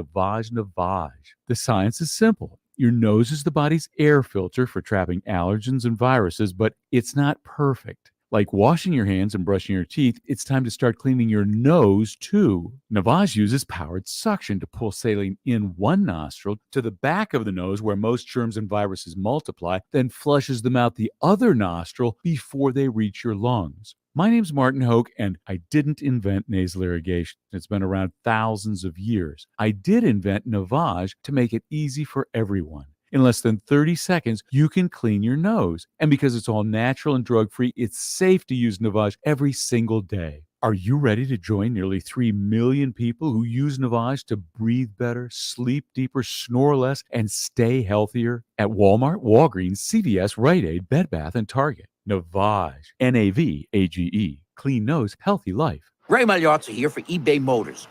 Speaker 9: The science is simple. Your nose is the body's air filter for trapping allergens and viruses, but it's not perfect. Like washing your hands and brushing your teeth, it's time to start cleaning your nose too. Navage uses powered suction to pull saline in one nostril to the back of the nose where most germs and viruses multiply, then flushes them out the other nostril before they reach your lungs. My name's Martin Hoke, and I didn't invent nasal irrigation. It's been around thousands of years. I did invent Navage to make it easy for everyone. In less than 30 seconds, you can clean your nose. And because it's all natural and drug-free, it's safe to use Navage every single day. Are you ready to join nearly 3 million people who use Navage to breathe better, sleep deeper, snore less, and stay healthier? At Walmart, Walgreens, CVS, Rite Aid, Bed Bath, and Target. Navage, Navage, clean nose, healthy life.
Speaker 17: Ray Magliozzi here for eBay Motors.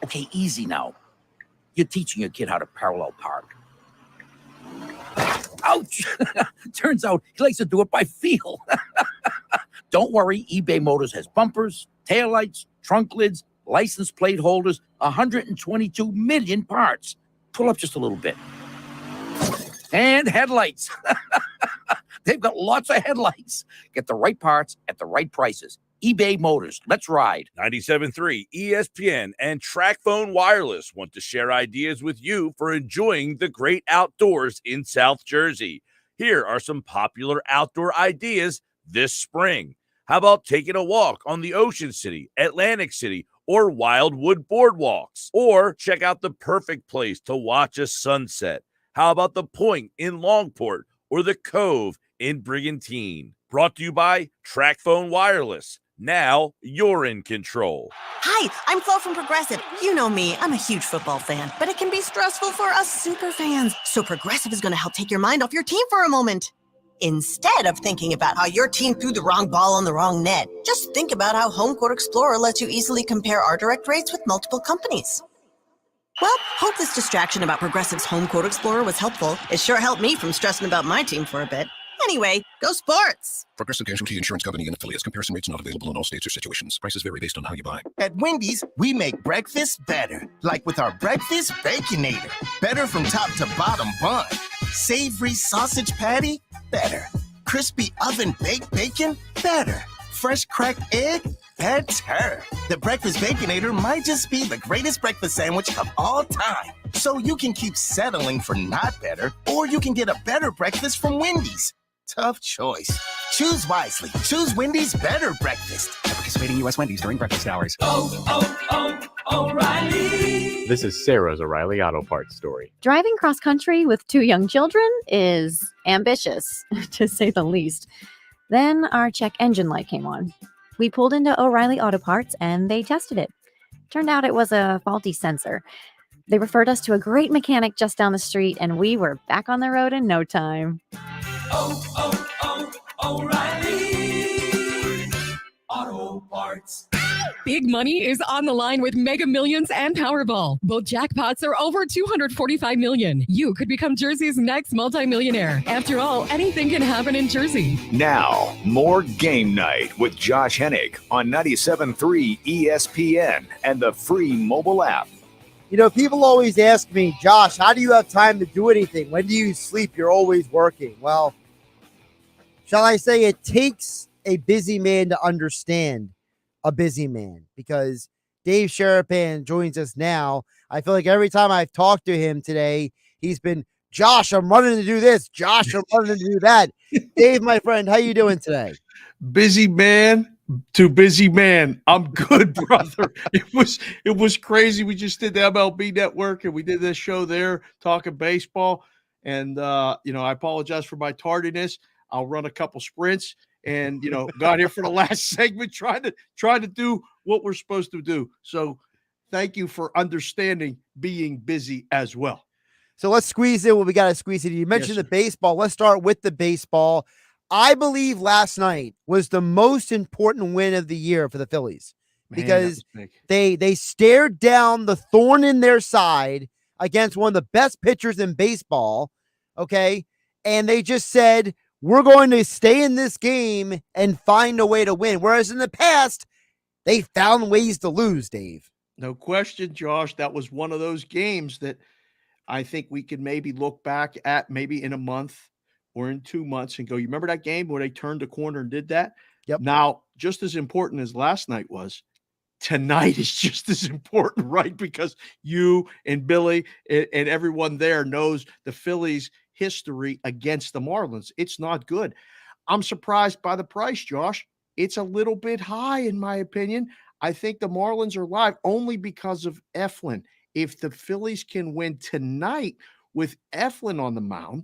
Speaker 17: Okay, easy now. You're teaching your kid how to parallel park. Ouch! Turns out he likes to do it by feel. Don't worry, eBay Motors has bumpers, taillights, trunk lids, license plate holders, 122 million parts. Pull up just a little bit. and headlights. They've got lots of headlights. Get the right parts at the right prices. eBay Motors. Let's ride.
Speaker 18: 97.3 ESPN and TrackPhone Wireless want to share ideas with you for enjoying the great outdoors in South Jersey. Here are some popular outdoor ideas this spring. How about taking a walk on the Ocean City, Atlantic City, or Wildwood boardwalks? Or check out the perfect place to watch a sunset. How about the Point in Longport or the Cove in Brigantine? Brought to you by TrackPhone Wireless. Now you're in control.
Speaker 19: Hi, I'm Flo from Progressive. You know me, I'm a huge football fan, but it can be stressful for us super fans. So Progressive is going to help take your mind off your team for a moment. Instead of thinking about how your team threw the wrong ball on the wrong net, just think about how Home Court Explorer lets you easily compare our direct rates with multiple companies. Well, hope this distraction about Progressive's Home Court Explorer was helpful. It sure helped me from stressing about my team for a bit. Anyway, go sports!
Speaker 20: Progressive Casualty Insurance Company and affiliates. Comparison rates not available in all states or situations. Prices vary based on how you buy.
Speaker 21: At Wendy's, we make breakfast better. Like with our Breakfast Baconator. Better from top to bottom bun. Savory sausage patty? Better. Crispy oven-baked bacon? Better. Fresh cracked egg? Better. The Breakfast Baconator might just be the greatest breakfast sandwich of all time. So you can keep settling for not better, or you can get a better breakfast from Wendy's. Tough choice. Choose wisely. Choose Wendy's Better Breakfast.
Speaker 22: At participating U.S. Wendy's during breakfast hours.
Speaker 23: O'Reilly.
Speaker 24: This is Sarah's O'Reilly Auto Parts story.
Speaker 25: Driving cross country with 2 young children is ambitious, to say the least. Then our check engine light came on. We pulled into O'Reilly Auto Parts and they tested it. Turned out it was a faulty sensor. They referred us to a great mechanic just down the street and we were back on the road in no time.
Speaker 23: O'Reilly Auto Parts.
Speaker 26: Big money is on the line with Mega Millions and Powerball. Both jackpots are over $245 million. You could become Jersey's next multimillionaire. After all, anything can happen in Jersey.
Speaker 2: Now, more Game Night with Josh Hennig on 97.3 ESPN and the free mobile app.
Speaker 5: You know, people always ask me, Josh, how do you have time to do anything? When do you sleep? You're always working. Well, shall I say it takes a busy man to understand a busy man, because Dave Sharapan joins us now. I feel like every time I've talked to him today, he's been, Josh, I'm running to do this. Josh, I'm running to do that. Dave, my friend, how you doing today?
Speaker 27: Busy man to busy man. I'm good, brother. It was crazy. We just did the MLB Network and we did this show there talking baseball. And I apologize for my tardiness. I'll run a couple sprints and got here for the last segment trying to do what we're supposed to do. So thank you for understanding being busy as well.
Speaker 5: So let's squeeze in what we got to squeeze in. You mentioned the baseball. Let's start with the baseball. I believe last night was the most important win of the year for the Phillies because they stared down the thorn in their side against one of the best pitchers in baseball. Okay. And they just said, we're going to stay in this game and find a way to win. Whereas in the past, they found ways to lose, Dave.
Speaker 27: No question, Josh. That was one of those games that I think we could maybe look back at maybe in a month or in 2 months and go, you remember that game where they turned the corner and did that?
Speaker 5: Yep.
Speaker 27: Now, just as important as last night was, tonight is just as important, right? Because you and Billy and everyone there knows the Phillies' history against the Marlins. It's not good. I'm surprised by the price, Josh. It's a little bit high, in my opinion. I think the Marlins are live only because of Eflin. If the Phillies can win tonight with Eflin on the mound,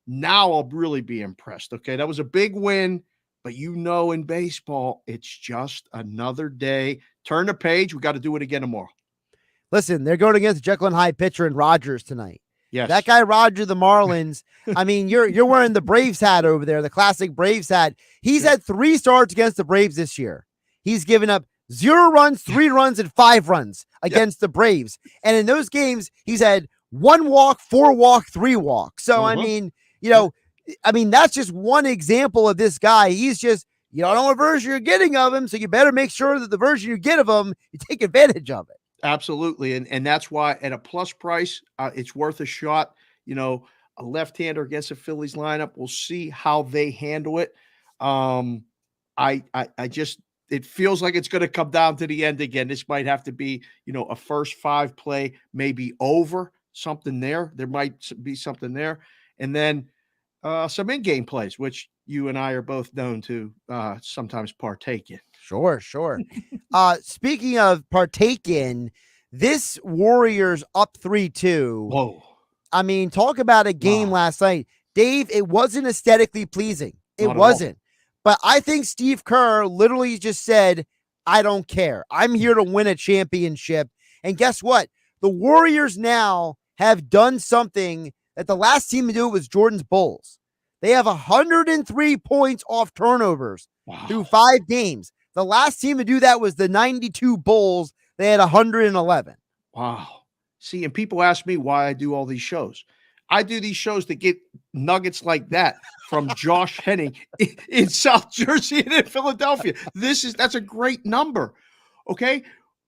Speaker 27: now I'll really be impressed. Okay, that was a big win, but in baseball, it's just another day. Turn the page. We got to do it again tomorrow.
Speaker 5: Listen, they're going against Jekyll and Hyde pitcher and Rogers tonight.
Speaker 27: Yes.
Speaker 5: That guy, Roger, the Marlins. I mean, you're wearing the Braves hat over there, the classic Braves hat. He's had 3 starts against the Braves this year. He's given up 0 runs, 3 runs, and 5 runs against the Braves. And in those games, he's had 1 walk, 4 walk, 3 walk. So, I mean, that's just one example of this guy. He's just, you don't know what version you're getting of him, so you better make sure that the version you get of him, you take advantage of it.
Speaker 27: Absolutely. And that's why at a plus price, it's worth a shot. a left-hander against the Phillies lineup. We'll see how they handle it. I just, it feels like it's going to come down to the end again. This might have to be, a first 5 play, maybe over something there. There might be something there. And then some in-game plays, which you and I are both known to sometimes partake in.
Speaker 5: Sure. Speaking of partake in, this Warriors up 3-2.
Speaker 27: Whoa.
Speaker 5: I mean, talk about a game last night. Dave, it wasn't aesthetically pleasing. It wasn't. But I think Steve Kerr literally just said, I don't care. I'm here to win a championship. And guess what? The Warriors now have done something that the last team to do it was Jordan's Bulls. They have 103 points off turnovers through 5 games. The last team to do that was the 92 Bulls. They had 111.
Speaker 27: Wow. See, and people ask me why I do all these shows. I do these shows to get nuggets like that from Josh Hennig in South Jersey and in Philadelphia. That's a great number. Okay.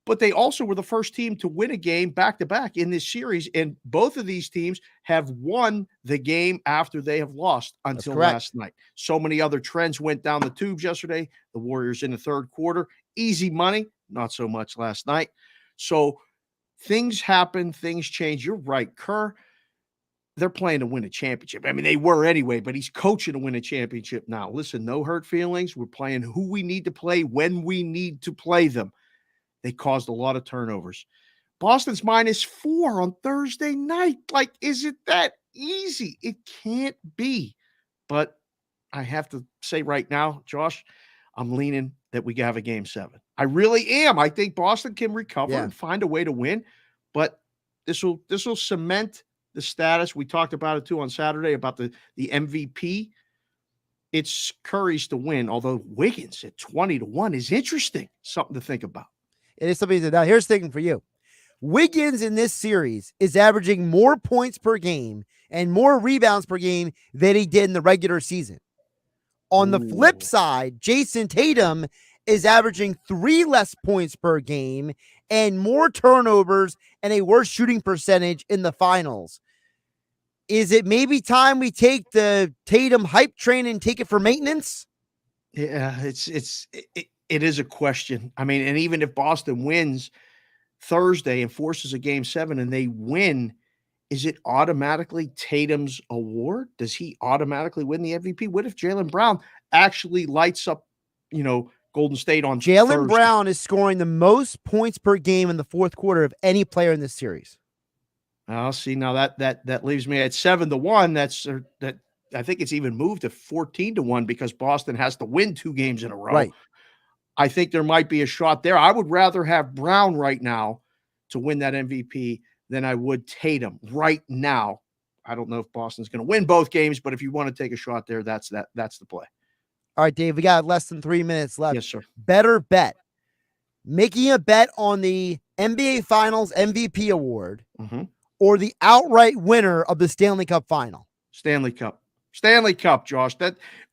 Speaker 27: But they also were the first team to win a game back-to-back in this series. And both of these teams have won the game after they have lost until last night. So many other trends went down the tubes yesterday. The Warriors in the third quarter. Easy money. Not so much last night. So things happen. Things change. You're right, Kerr. They're playing to win a championship. I mean, they were anyway, but he's coaching to win a championship now. Listen, no hurt feelings. We're playing who we need to play when we need to play them. They caused a lot of turnovers. Boston's -4 on Thursday night. Like, is it that easy? It can't be. But I have to say right now, Josh, I'm leaning that we have a game 7. I really am. I think Boston can recover and find a way to win. But this will cement the status. We talked about it too on Saturday about the MVP. It's Curry's to win, although Wiggins at 20-1 is interesting. Something to think about.
Speaker 5: It is something to now. Here's the thing for you. Wiggins in this series is averaging more points per game and more rebounds per game than he did in the regular season. On the flip side, Jason Tatum is averaging 3 less points per game and more turnovers and a worse shooting percentage in the finals. Is it maybe time we take the Tatum hype train and take it for maintenance?
Speaker 27: Yeah, it is a question. I mean, and even if Boston wins Thursday and forces a game 7 and they win, is it automatically Tatum's award? Does he automatically win the MVP? What if Jaylen Brown actually lights up, Golden State on
Speaker 5: Jaylen Brown is scoring the most points per game in the fourth quarter of any player in this series.
Speaker 27: I'll see. Now that leaves me at 7-1. That I think it's even moved to 14-1 because Boston has to win 2 games in a row.
Speaker 5: Right.
Speaker 27: I think there might be a shot there. I would rather have Brown right now to win that MVP than I would Tatum right now. I don't know if Boston's going to win both games, but if you want to take a shot there, that's the play.
Speaker 5: All right, Dave, we got less than 3 minutes left.
Speaker 27: Yes, sir.
Speaker 5: Better bet. Making a bet on the NBA Finals MVP award or the outright winner of the Stanley Cup final.
Speaker 27: Stanley Cup, Josh.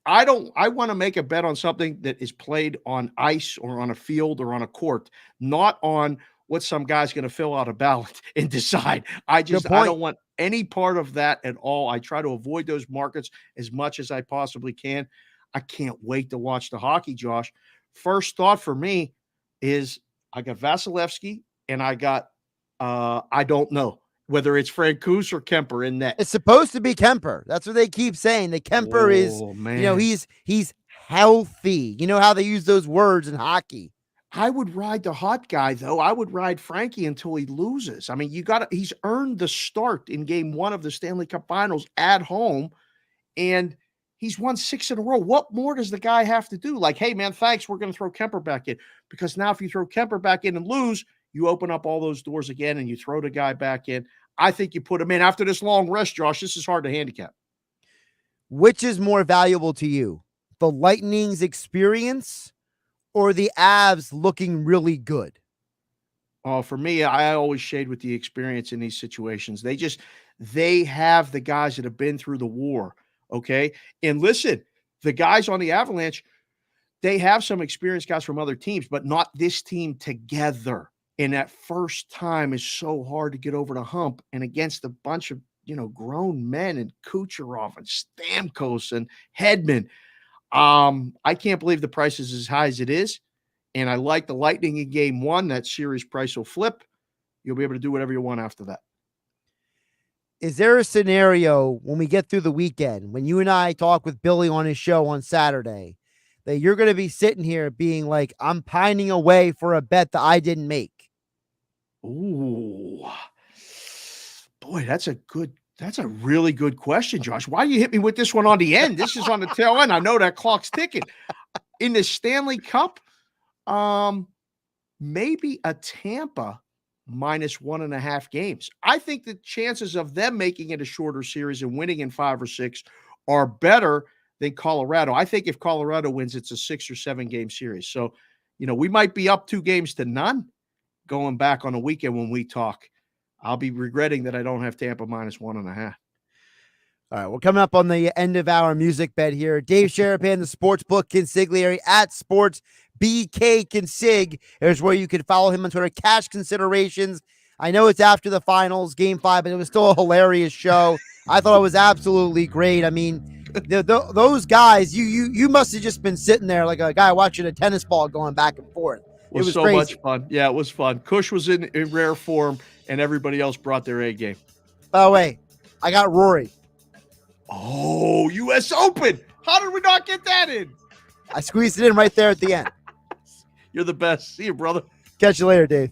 Speaker 27: I want to make a bet on something that is played on ice or on a field or on a court, not on what some guy's going to fill out a ballot and decide. I don't want any part of that at all. I try to avoid those markets as much as I possibly can. I can't wait to watch the hockey, Josh. First thought for me is I got Vasilevsky and I got, I don't know whether it's Francouz or Kemper in net.
Speaker 5: It's supposed to be Kemper. That's what they keep saying. The Kemper is, he's healthy. You know how they use those words in hockey.
Speaker 27: I would ride the hot guy, though. I would ride Frankie until he loses. I mean, he's earned the start in game 1 of the Stanley Cup Finals at home, and he's won 6 in a row. What more does the guy have to do? Like, hey, man, thanks. We're going to throw Kemper back in. Because now if you throw Kemper back in and lose, you open up all those doors again and you throw the guy back in. I think you put him in after this long rest, Josh. This is hard to handicap.
Speaker 5: Which is more valuable to you? The Lightning's experience or the Avs looking really good?
Speaker 27: Oh, for me, I always shade with the experience in these situations. They have the guys that have been through the war. Okay. And listen, the guys on the Avalanche, they have some experienced guys from other teams, but not this team together. And that first time is so hard to get over the hump. And against a bunch of, grown men and Kucherov and Stamkos and Hedman. I can't believe the price is as high as it is. And I like the Lightning in game one. That series price will flip. You'll be able to do whatever you want after that.
Speaker 5: Is there a scenario when we get through the weekend, when you and I talk with Billy on his show on Saturday, that you're going to be sitting here being like, I'm pining away for a bet that I didn't make?
Speaker 27: Ooh, boy, that's a really good question, Josh. Why you hit me with this one on the end? This is on the tail end. I know that clock's ticking. In the Stanley Cup, maybe a Tampa minus 1.5 games. I think the chances of them making it a shorter series and winning in 5 or 6 are better than Colorado. I think if Colorado wins, it's a 6 or 7 game series. So, we might be up 2-0 going back on a weekend when we talk. I'll be regretting that I don't have Tampa minus 1.5.
Speaker 5: All right, we're coming up on the end of our music bed here. Dave Sharapan, the Sportsbook Consigliere at Sports BK Consig. Here's where you can follow him on Twitter. Cash considerations. I know it's after the finals, game 5, but it was still a hilarious show. I thought it was absolutely great. I mean, those guys, you must have just been sitting there like a guy watching a tennis ball going back and forth.
Speaker 27: It was so
Speaker 5: crazy.
Speaker 27: much fun. Yeah, it was fun. Kush was in rare form, and everybody else brought their A game.
Speaker 5: By the way, I got Rory.
Speaker 27: Oh, U.S. Open. How did we not get that in?
Speaker 5: I squeezed it in right there at the end.
Speaker 27: You're the best. See you, brother.
Speaker 5: Catch you later, Dave.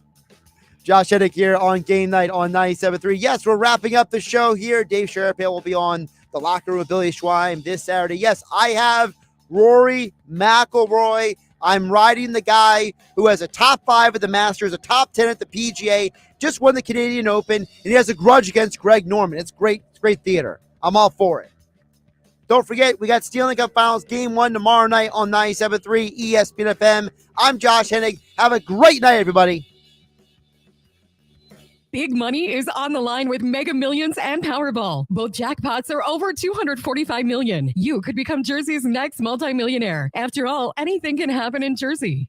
Speaker 5: Josh Hennig here on Game Night on 97.3. Yes, we're wrapping up the show here. Dave Sharapan will be on the Locker Room with Billy Schwein this Saturday. Yes, I have Rory McIlroy. I'm riding the guy who has a top 5 at the Masters, a top 10 at the PGA, just won the Canadian Open, and he has a grudge against Greg Norman. It's great. It's great theater. I'm all for it. Don't forget, we got Stanley Cup Finals Game 1 tomorrow night on 97.3 ESPN FM. I'm Josh Hennig. Have a great night, everybody.
Speaker 26: Big money is on the line with Mega Millions and Powerball. Both jackpots are over $245 million. You could become Jersey's next multimillionaire. After all, anything can happen in Jersey.